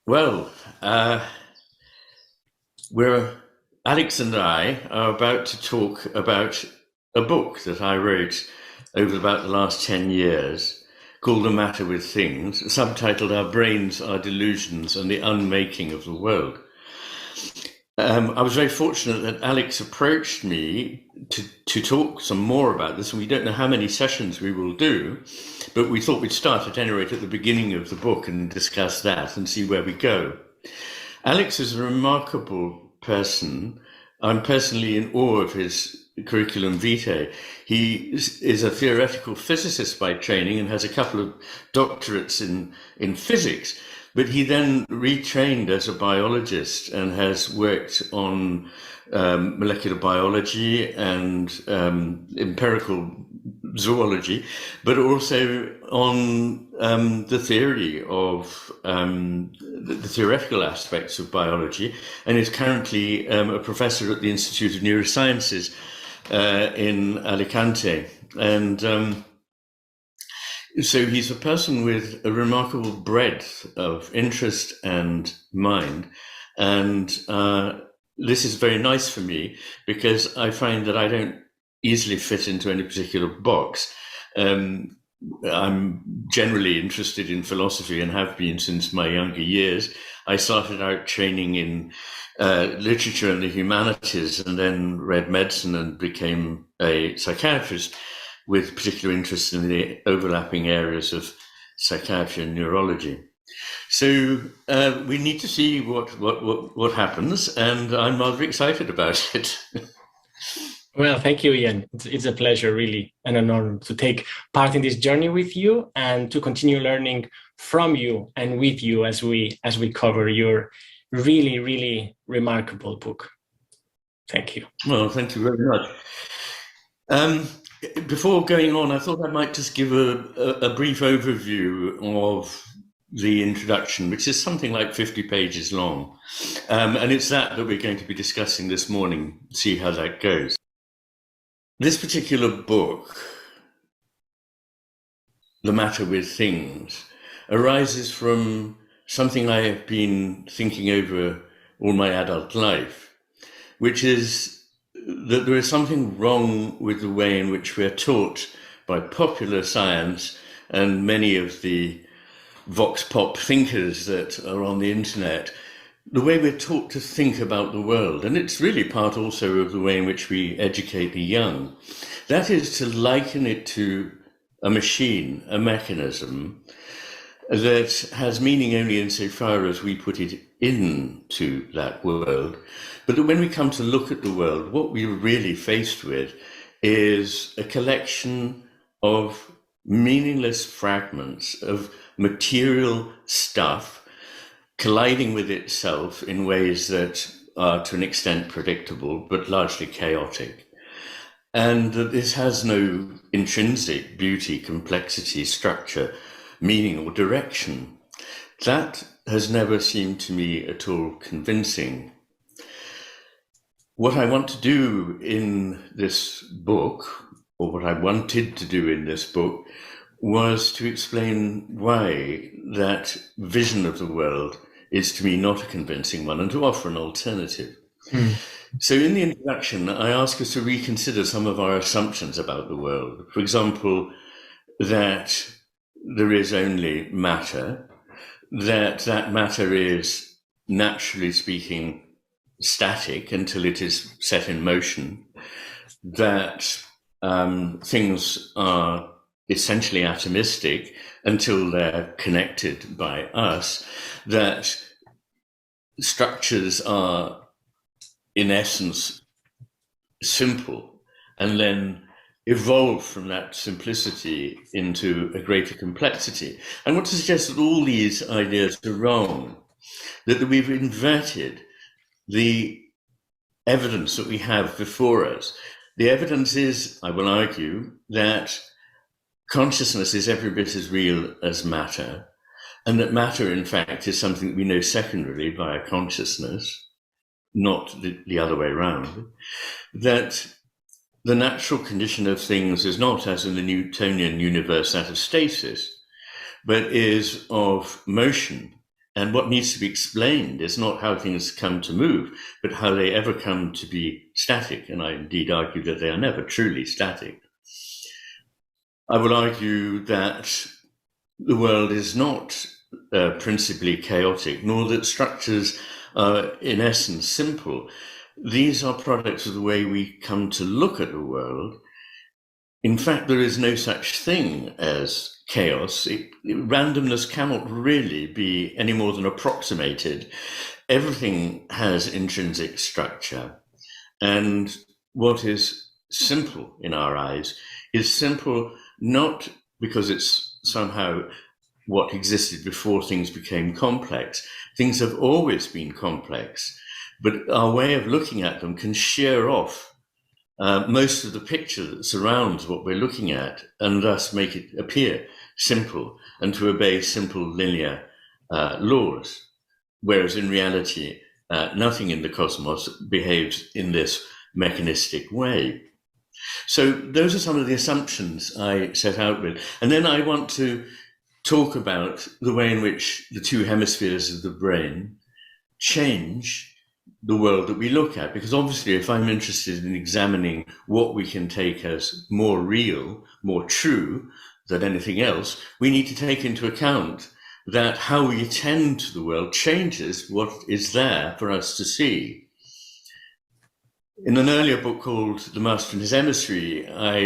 Well, we're Alex and I are about to talk about a book that I wrote over about the last 10 years called The Matter with Things, subtitled Our Brains, Our Delusions and the Unmaking of the World. I was very fortunate that Alex approached me to talk some more about this, and we don't know how many sessions we will do, but we thought we'd start at any rate at the beginning of the book and discuss that and see where we go. Alex is a remarkable person. I'm personally in awe of his curriculum vitae. He is a theoretical physicist by training and has a couple of doctorates in physics, but he then retrained as a biologist and has worked on molecular biology and empirical zoology, but also on the theory of the theoretical aspects of biology, and is currently a professor at the Institute of Neurosciences in Alicante. And so he's a person with a remarkable breadth of interest and mind. And this is very nice for me because I find that I don't easily fit into any particular box. I'm generally interested in philosophy and have been since my younger years. I started out training in literature and the humanities, and then read medicine and became a psychiatrist with particular interest in the overlapping areas of psychiatry and neurology. So we need to see what happens, and I'm rather excited about it. Well, thank you, Ian. It's a pleasure, really, and an honor to take part in this journey with you and to continue learning from you and with you as we cover your really, really remarkable book. Thank you. Well, thank you very much. Before going on, I thought I might just give a brief overview of the introduction, which is something like 50 pages long. And it's that we're going to be discussing this morning, see how that goes. This particular book, The Matter with Things, arises from something I have been thinking over all my adult life, which is that there is something wrong with the way in which we are taught by popular science and many of the vox pop thinkers that are on the internet, the way we're taught to think about the world. And it's really part also of the way in which we educate the young. That is to liken it to a machine, a mechanism that has meaning only insofar as we put it into that world. But that when we come to look at the world, what we're really faced with is a collection of meaningless fragments of material stuff colliding with itself in ways that are to an extent predictable, but largely chaotic. And that this has no intrinsic beauty, complexity, structure, meaning, or direction. That has never seemed to me at all convincing. What I want to do in this book, or what I wanted to do in this book, was to explain why that vision of the world is to me not a convincing one, and to offer an alternative. So in the introduction, I ask us to reconsider some of our assumptions about the world. For example, that there is only matter, that matter is, naturally speaking, static until it is set in motion, that things are essentially atomistic until they're connected by us, that structures are in essence simple and then evolve from that simplicity into a greater complexity. I want to suggest that all these ideas are wrong, that we've inverted the evidence that we have before us. The evidence is, I will argue, that consciousness is every bit as real as matter, and that matter, in fact, is something that we know secondarily via consciousness, not the other way around, that the natural condition of things is not, as in the Newtonian universe, that of stasis, but is of motion And what needs to be explained is not how things come to move, but how they ever come to be static. And I indeed argue that they are never truly static. I would argue that the world is not principally chaotic, nor that structures are in essence simple. These are products of the way we come to look at the world. In fact, there is no such thing as chaos. Randomness cannot really be any more than approximated. Everything has intrinsic structure. And what is simple in our eyes is simple not because it's somehow what existed before things became complex. Things have always been complex, but our way of looking at them can shear off most of the picture that surrounds what we're looking at, and thus make it appear simple and to obey simple linear laws. Whereas in reality, nothing in the cosmos behaves in this mechanistic way. So those are some of the assumptions I set out with. And then I want to talk about the way in which the two hemispheres of the brain change the world that we look at. Because obviously, if I'm interested in examining what we can take as more real, more true than anything else, we need to take into account that how we attend to the world changes what is there for us to see. In an earlier book called The Master and His Emissary, I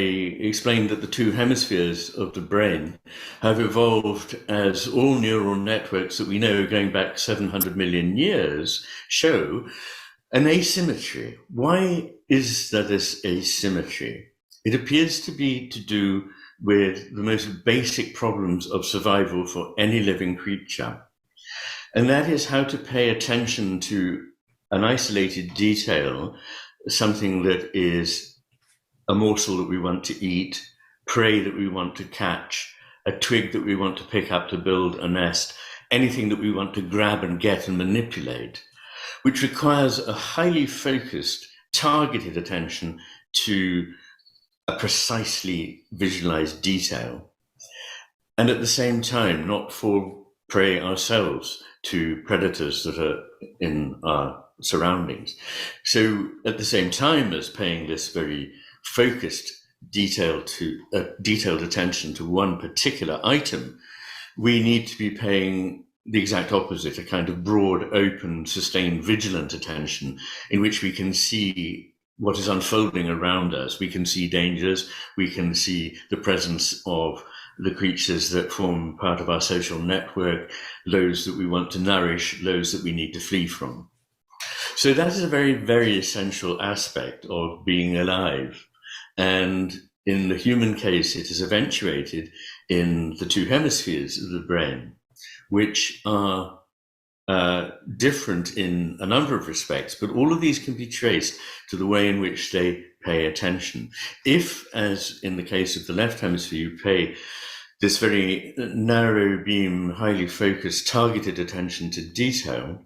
explained that the two hemispheres of the brain have evolved as all neural networks that we know going back 700 million years show an asymmetry. Why is there this asymmetry? It appears to be to do with the most basic problems of survival for any living creature. And that is how to pay attention to an isolated detail, something that is a morsel that we want to eat, prey that we want to catch, a twig that we want to pick up to build a nest, anything that we want to grab and get and manipulate, which requires a highly focused, targeted attention to a precisely visualized detail. And at the same time, not fall prey ourselves to predators that are in our surroundings. So at the same time as paying this very focused, detailed attention to one particular item, we need to be paying the exact opposite, a kind of broad, open, sustained, vigilant attention in which we can see what is unfolding around us. We can see dangers, we can see the presence of the creatures that form part of our social network, those that we want to nourish, those that we need to flee from. So that is a very, very essential aspect of being alive. And in the human case, it is eventuated in the two hemispheres of the brain, which are different in a number of respects, but all of these can be traced to the way in which they pay attention. If, as in the case of the left hemisphere, you pay this very narrow beam, highly focused, targeted attention to detail,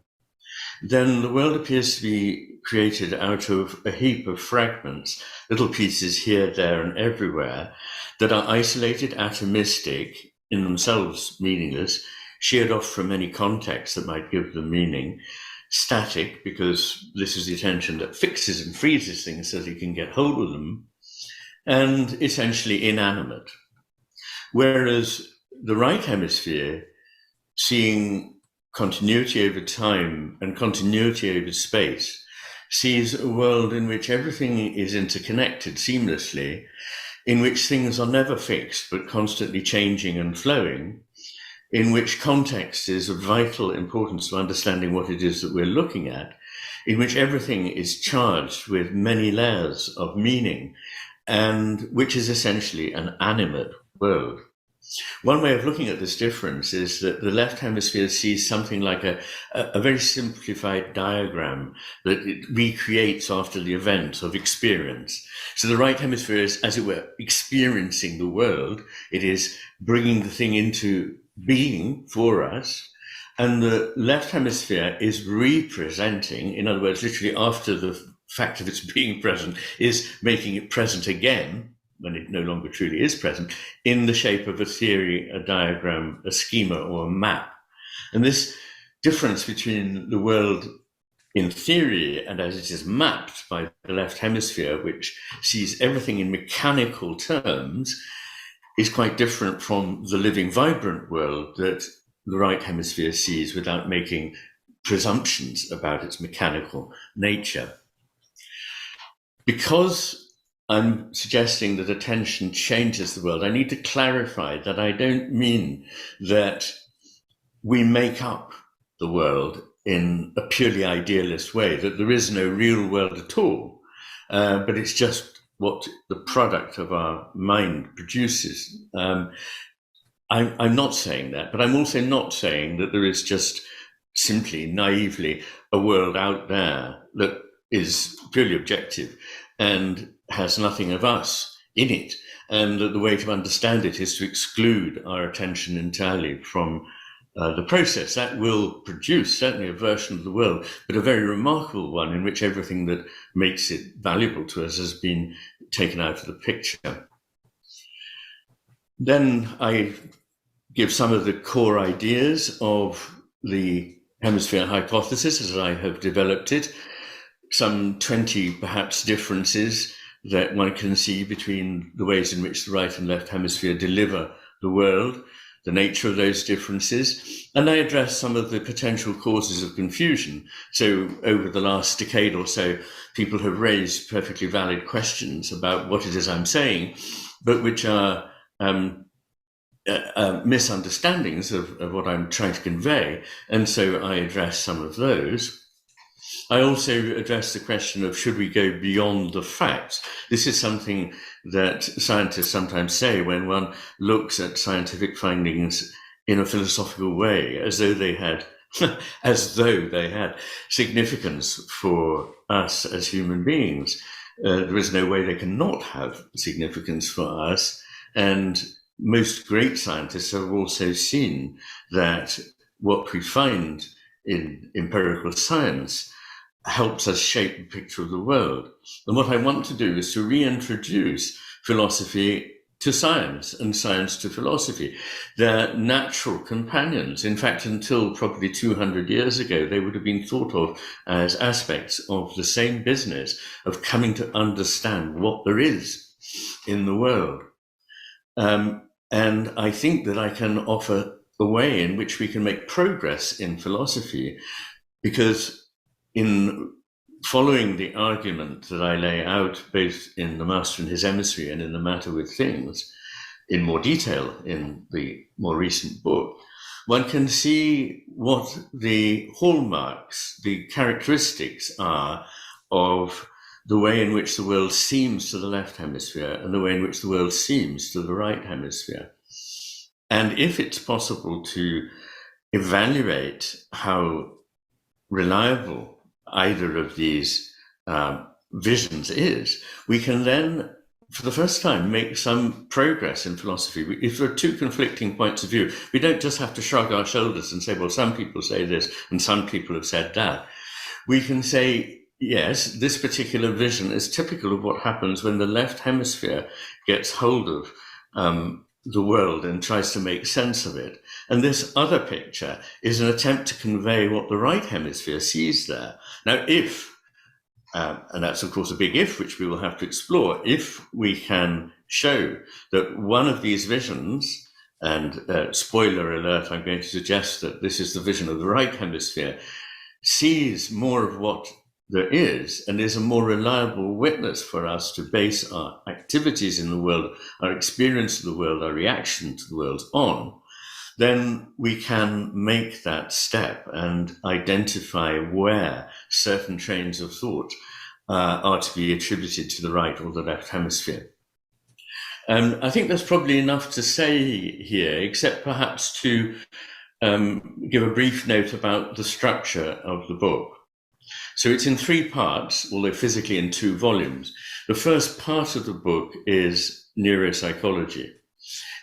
then the world appears to be created out of a heap of fragments, little pieces here, there, and everywhere, that are isolated, atomistic, in themselves meaningless, sheared off from any context that might give them meaning, static, because this is the attention that fixes and freezes things so that you can get hold of them, and essentially inanimate. Whereas the right hemisphere, seeing continuity over time and continuity over space, sees a world in which everything is interconnected seamlessly, in which things are never fixed but constantly changing and flowing, in which context is of vital importance to understanding what it is that we're looking at, in which everything is charged with many layers of meaning, and which is essentially an animate world. One way of looking at this difference is that the left hemisphere sees something like a very simplified diagram that it recreates after the event of experience. So the right hemisphere is, as it were, experiencing the world. It is bringing the thing into being for us. And the left hemisphere is representing, in other words, literally after the fact of its being present, is making it present again, when it no longer truly is present, in the shape of a theory, a diagram, a schema, or a map. And this difference between the world in theory and as it is mapped by the left hemisphere, which sees everything in mechanical terms, is quite different from the living, vibrant world that the right hemisphere sees without making presumptions about its mechanical nature. Because I'm suggesting that attention changes the world, I need to clarify that I don't mean that we make up the world in a purely idealist way, that there is no real world at all, but it's just what the product of our mind produces. I'm not saying that, but I'm also not saying that there is just simply naively a world out there that is purely objective and has nothing of us in it, and that the way to understand it is to exclude our attention entirely from the process. That will produce certainly a version of the world, but a very remarkable one in which everything that makes it valuable to us has been taken out of the picture. Then I give some of the core ideas of the hemisphere hypothesis as I have developed it, some 20 perhaps differences that one can see between the ways in which the right and left hemisphere deliver the world, the nature of those differences, and I address some of the potential causes of confusion. So over the last decade or so, people have raised perfectly valid questions about what it is I'm saying, but which are misunderstandings of what I'm trying to convey, and so I address some of those. I also address the question of should we go beyond the facts. This is something that scientists sometimes say when one looks at scientific findings in a philosophical way, as though they had significance for us as human beings. There is no way they cannot have significance for us, and most great scientists have also seen that what we find in empirical science helps us shape the picture of the world. And what I want to do is to reintroduce philosophy to science and science to philosophy. They're natural companions. In fact, until probably 200 years ago, they would have been thought of as aspects of the same business of coming to understand what there is in the world. And I think that I can offer a way in which we can make progress in philosophy, because in following the argument that I lay out both in The Master and His Emissary and in The Matter with Things in more detail in the more recent book, one can see what the hallmarks, the characteristics are of the way in which the world seems to the left hemisphere and the way in which the world seems to the right hemisphere. And if it's possible to evaluate how reliable either of these visions is, we can then, for the first time, make some progress in philosophy. If there are two conflicting points of view, we don't just have to shrug our shoulders and say, well, some people say this and some people have said that. We can say, yes, this particular vision is typical of what happens when the left hemisphere gets hold of the world and tries to make sense of it. And this other picture is an attempt to convey what the right hemisphere sees there. Now, if, and that's of course a big if, which we will have to explore, if we can show that one of these visions, and spoiler alert, I'm going to suggest that this is the vision of the right hemisphere, sees more of what there is and is a more reliable witness for us to base our activities in the world, our experience of the world, our reaction to the world on, then we can make that step and identify where certain trains of thought are to be attributed to the right or the left hemisphere. I think there's probably enough to say here, except perhaps to give a brief note about the structure of the book. So it's in 3 parts, although physically in 2 volumes. The first part of the book is neuropsychology,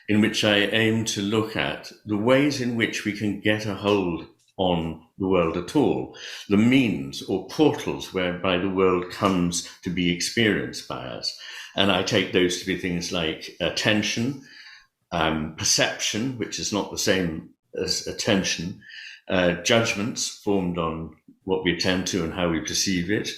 in which I aim to look at the ways in which we can get a hold on the world at all, the means or portals whereby the world comes to be experienced by us. And I take those to be things like attention, perception, which is not the same as attention, judgments formed on what we attend to and how we perceive it,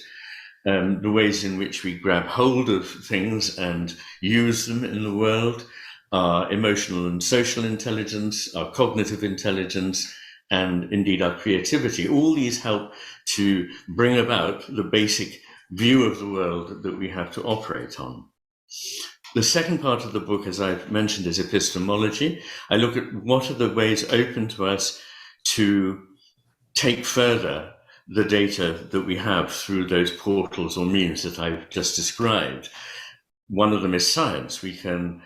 the ways in which we grab hold of things and use them in the world, our emotional and social intelligence, our cognitive intelligence, and indeed our creativity. All these help to bring about the basic view of the world that we have to operate on. The second part of the book, as I've mentioned, is epistemology. I look at what are the ways open to us to take further the data that we have through those portals or means that I've just described. One of them is science. We can,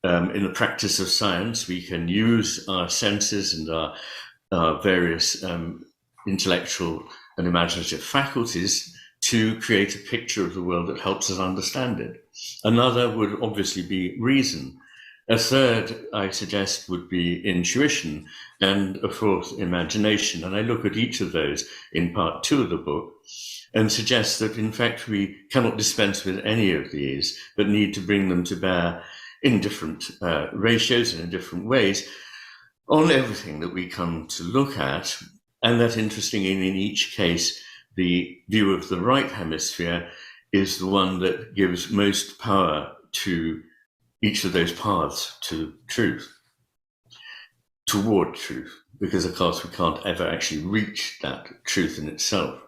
in the practice of science, we can use our senses and our various intellectual and imaginative faculties to create a picture of the world that helps us understand it. Another would obviously be reason. A third, I suggest, would be intuition, and a fourth, imagination. And I look at each of those in part 2 of the book and suggest that, in fact, we cannot dispense with any of these, but need to bring them to bear in different ratios and in different ways on everything that we come to look at. And that, interestingly, in each case, the view of the right hemisphere is the one that gives most power to each of those paths to truth, toward truth, because of course we can't ever actually reach that truth in itself.